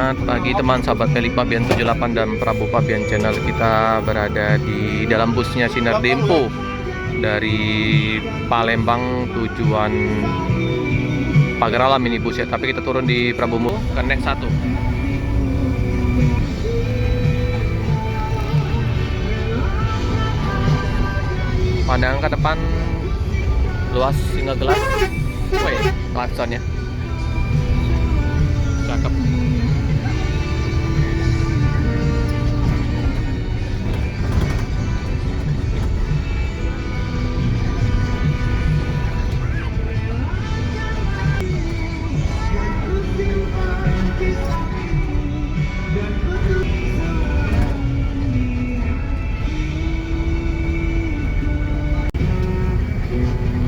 Selamat pagi teman sahabat Pelik Pabian 78 dan Prabu Pabian channel. Kita berada di dalam busnya Sinar Dempo dari Palembang tujuan Pagar Alam ini bus ya. Tapi kita turun di Prabu ke Next 1. Pandangan ke depan luas hingga gelap. Woi, klaksonnya cakep.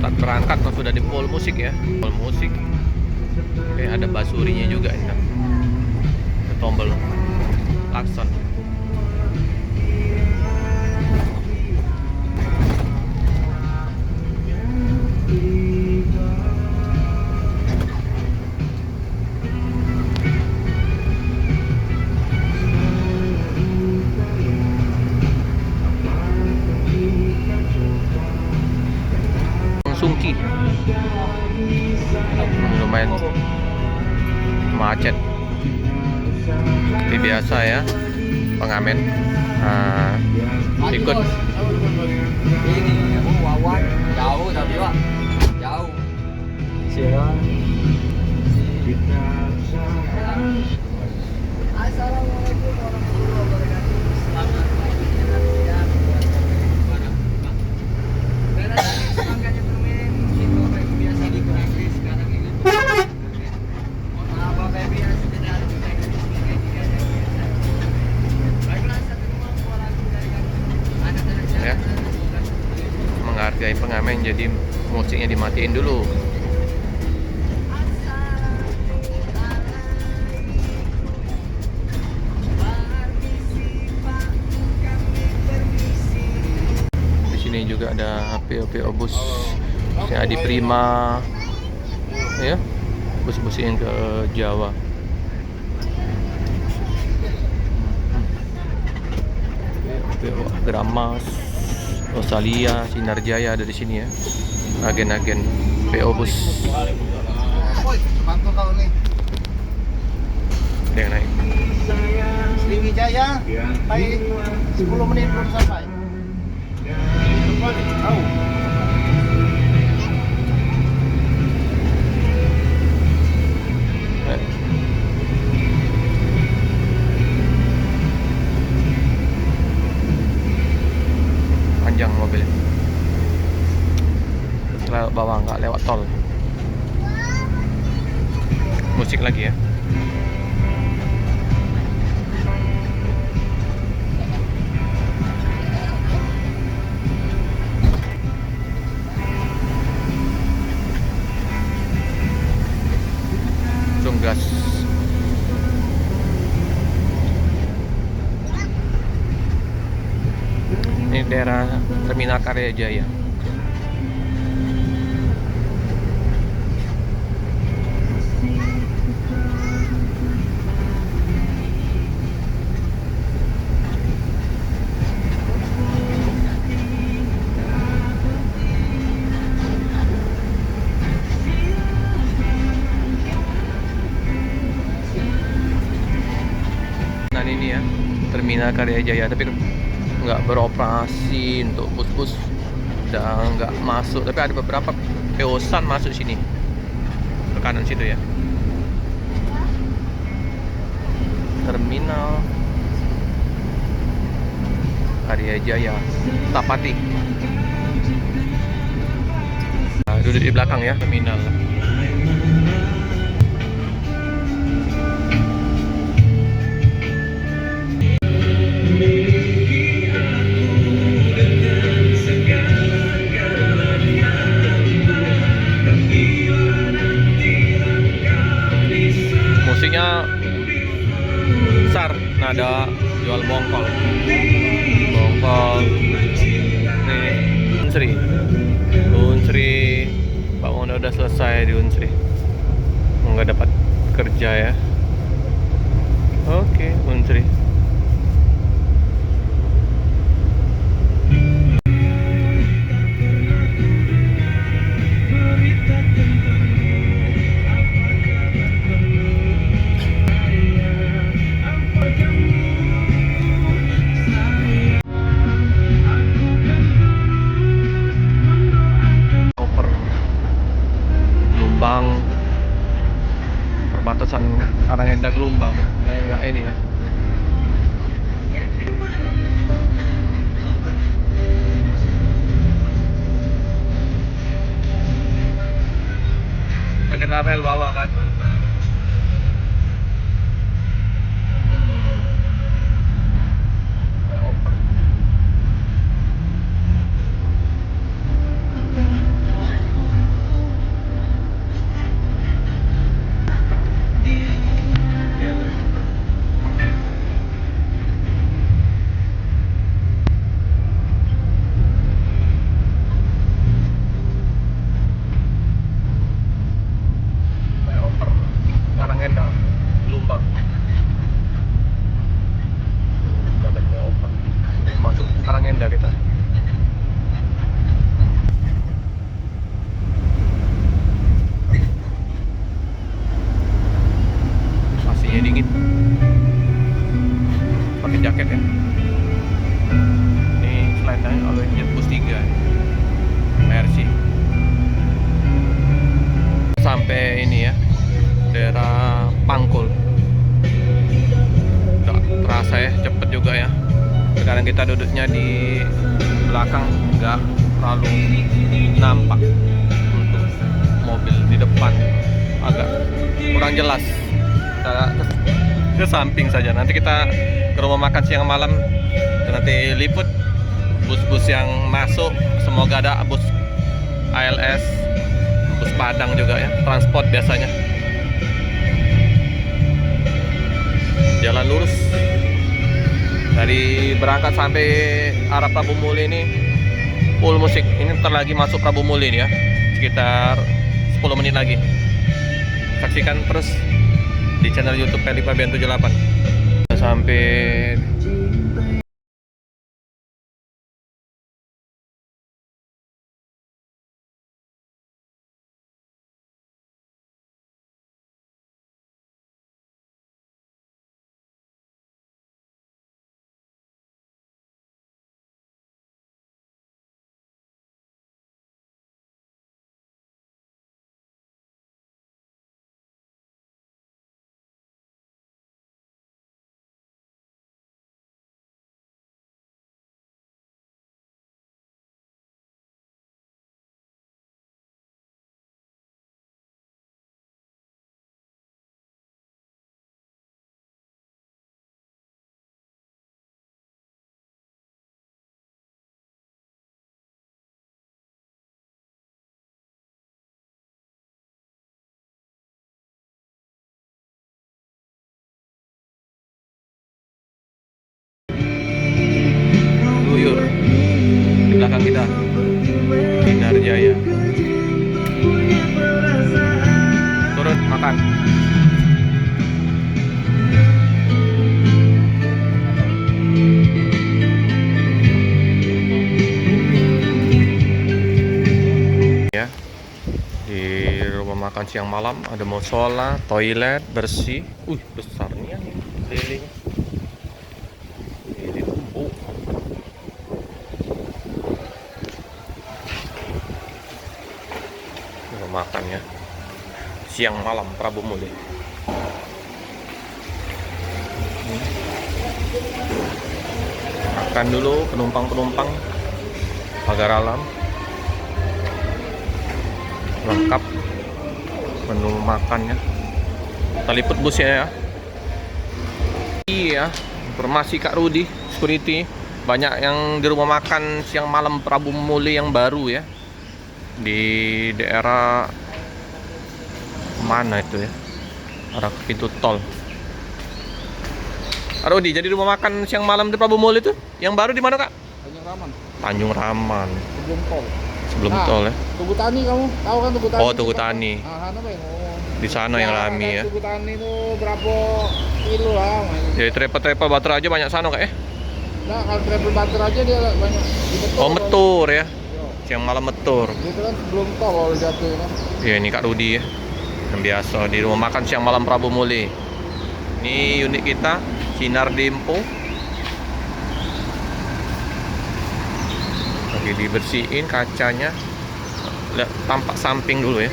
Saat berangkat kan sudah di pol musik ya, pol musik. Oke, ada basurinya juga ini. Tombol klakson. Sungki lumayan macet seperti biasa ya, pengamen ikut. Ini wawan jauh tapi pak jauh. Assalamualaikum warahmatullahi wabarakatuh. Selamat pagi dan siang buat para penumpang. Semangatnya permen itu kayak biasa di Korea sekarang ini. Mohon maaf Bapak Ibu ya, sudah ada teknis kayak biasa. Baiklah, satu rumah dua lagu dari kami. Ada Ya, menghargai pengamen jadi musiknya dimatiin dulu. Di sini juga ada PO bus Adi Prima ya, bus-bus yang ke Jawa. PO Gramas, Rosalia, Sinar Jaya ada di sini ya. Agen-agen PO bus. Mantap kau nih. Ada yang naik. Sriwijaya, baik 10 menit belum sampai. Tahu. Panjang mobil. Lewat bawah, nggak lewat tol. Musik lagi ya. Gas. Ini daerah Terminal Karya Jaya. Ini ya, Terminal Karya Jaya, tapi nggak beroperasi untuk bus-bus, udah nggak masuk. Tapi ada beberapa peosan masuk sini ke kanan situ ya. Terminal Karya Jaya Tapati. Nah, duduk di belakang ya terminal. Musiknya besar, nada jual bongkol nih. Unsri bangun udah selesai di Unsri, nggak dapat kerja ya. industri. Over Lumbang, perbatasan Karangenda Lumbang, kayak ini ya. Pakai label bawah kan. Karangenda Lumbang. Masuk Karangenda kita. Pastinya dingin. Pakai jaket ya. Ini slide-nya oleh Jetbus 3 Mercy. Sampai ini ya, daerah Pangkul. Udah terasa ya, cepet juga ya. Sekarang kita duduknya di belakang, nggak terlalu nampak untuk mobil di depan, agak kurang jelas. Kita ke samping saja. Nanti kita ke rumah makan siang malam, nanti liput bus-bus yang masuk. Semoga ada bus ALS, bus Padang juga ya, transport biasanya. Jalan lurus dari berangkat sampai arah Prabu Muli ini full musik. Ini ntar lagi masuk Prabu Muli nih ya, sekitar 10 menit lagi. Saksikan terus di channel YouTube Feli Fabian 78. Sampai Guyur di belakang kita, Sinar Jaya. Turun makan. Ya, di rumah makan siang malam ada musola, toilet bersih. Besarnya keliling. Ini empuk. Rumah makan ya, siang malam Prabu Muli. Makan dulu penumpang-penumpang, pagar alam lengkap menu makannya. Kita liput busnya ya. Iya, informasi Kak Rudi, security. Banyak yang di rumah makan siang malam Prabu Muli yang baru ya, di daerah mana itu ya, arah pintu tol. Kak Rudi, jadi rumah makan siang malam di Prabu Muli itu yang baru di mana Kak? Tanjung Raman. Tanjung Raman. Sebelum tol. Sebelum tol ya. Tugu Tani kamu tahu kan Tugu Tani? Oh, Tugu Tani. Ah, apa yang Di sana yang rame ya. Sebutan itu berapa kilo lah. Jadi travel baterai aja banyak sana kayak. Nah, kalau travel bater aja dia banyak di betul. Oh metur ya. Yo. Siang malam metur. Itu kan sebelum tol kalau jatuh ya kan. Ya ini Kak Rudi ya. Yang biasa di rumah makan siang malam Prabu Muli. Ini unit kita Sinar Dempo. Lagi dibersihin kacanya. Lihat tampak samping dulu ya.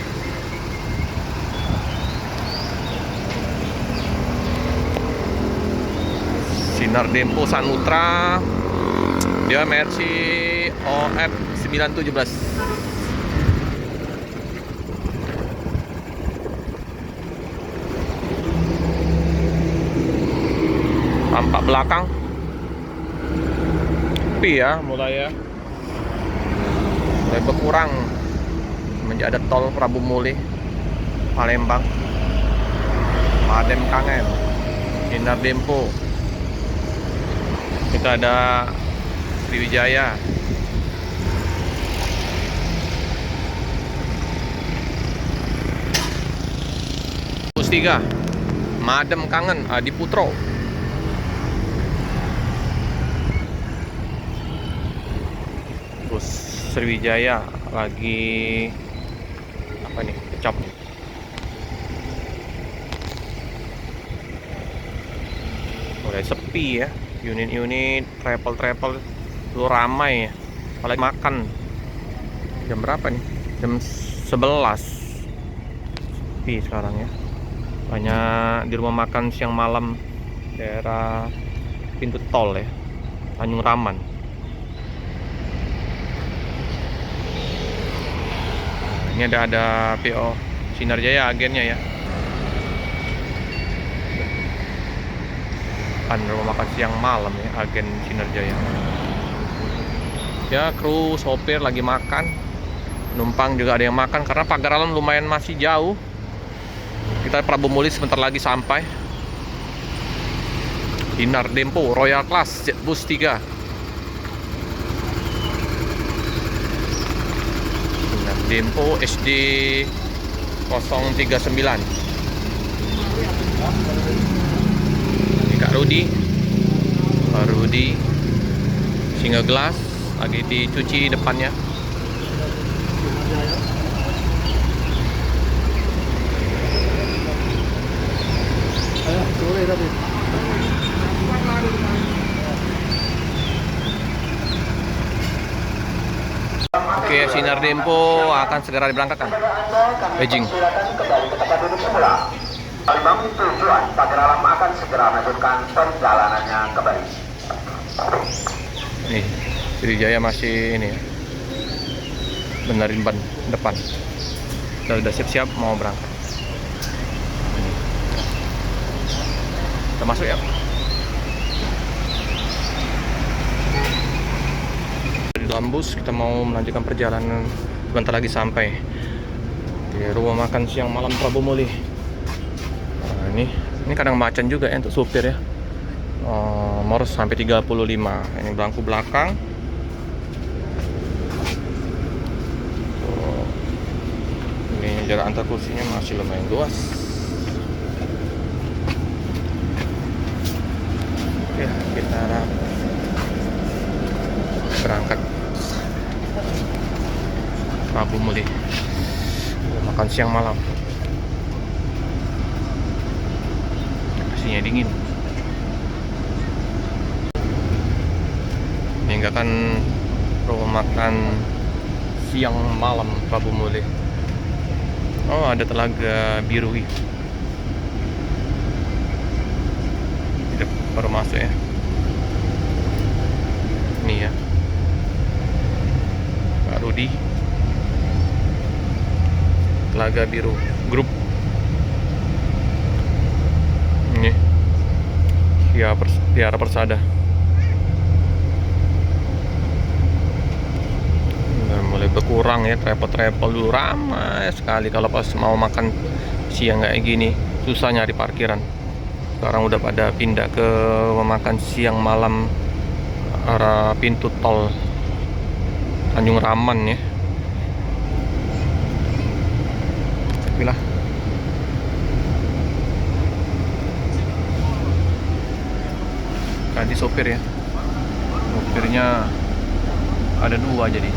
Sinar Dempo Sanutra. Dia Mercy OF 917. Tampak belakang sepi ya, mulai berkurang semenjak ada tol Prabu Muli Palembang. Madem kangen Sinar Dempo. Kita ada Sriwijaya. Bus 3 Madem kangen Adi Putro. Bus Sriwijaya lagi apa nih? Kecap. Mulai sepi ya. Unit-unit travel itu ramai ya. Apalagi makan. Jam berapa nih? Jam 11. Sepi sekarang ya. Banyak di rumah makan siang malam daerah pintu tol ya. Tanjung Raman. Ini ada PO Sinar Jaya agennya ya. Rumah makan siang malam ya, agen Sinar Jaya. Ya kru sopir lagi makan, penumpang juga ada yang makan karena pagar alam lumayan masih jauh. Kita Prabu Muli sebentar lagi sampai. Sinar Dempo Royal Class Bus 3. Sinar Dempo SD 039. Kak Rudi, single glass lagi dicuci depannya. Oke, Sinar Dempo akan segera diberangkatkan. Beijing. Palembang tujuan pagar alam akan segera melanjutkan perjalanannya kembali. Nih, Sriwijaya masih ini ya, benerin ban depan. Udah siap-siap mau berangkat. Kita masuk ya. Di dalam bus kita mau melanjutkan perjalanan, sebentar lagi sampai di rumah makan siang malam Prabu Muli. Nah, ini kadang macan juga ya untuk supir ya. Nomor sampai 35. Ini bangku belakang. Ini jarak antar kursinya masih lumayan luas. Oke, kita berangkat Prabu Muli makan siang malam. Aslinya dingin. Meninggalkan rumah makan siang malam Prabu Muli. Oh, ada telaga biru. Baru masuk ya. Ini ya, Kak Rudi, Telaga Biru grup. Ini Tiara Persada. Udah mulai berkurang ya, travel dulu ramai sekali. Kalau pas mau makan siang kayak gini susah nyari parkiran. Sekarang udah pada pindah ke makan siang malam arah pintu tol Tanjung Raman ya. Tapi lah sopir ya. Sopirnya ada 2 jadi.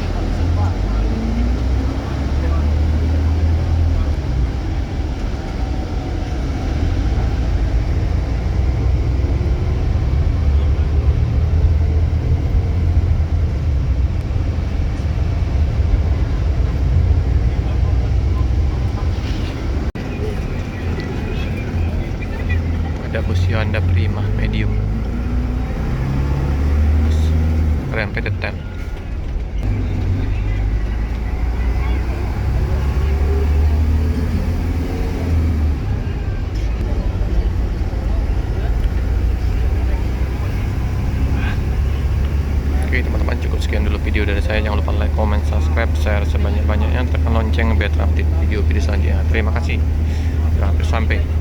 Ada bus Hyundai Prima medium. Rem PTT. Oke teman-teman, cukup sekian dulu video dari saya. Jangan lupa like, comment, subscribe, share sebanyak-banyaknya, tekan lonceng biar terupdate video-video selanjutnya. Terima kasih. Sudah hampir sampai.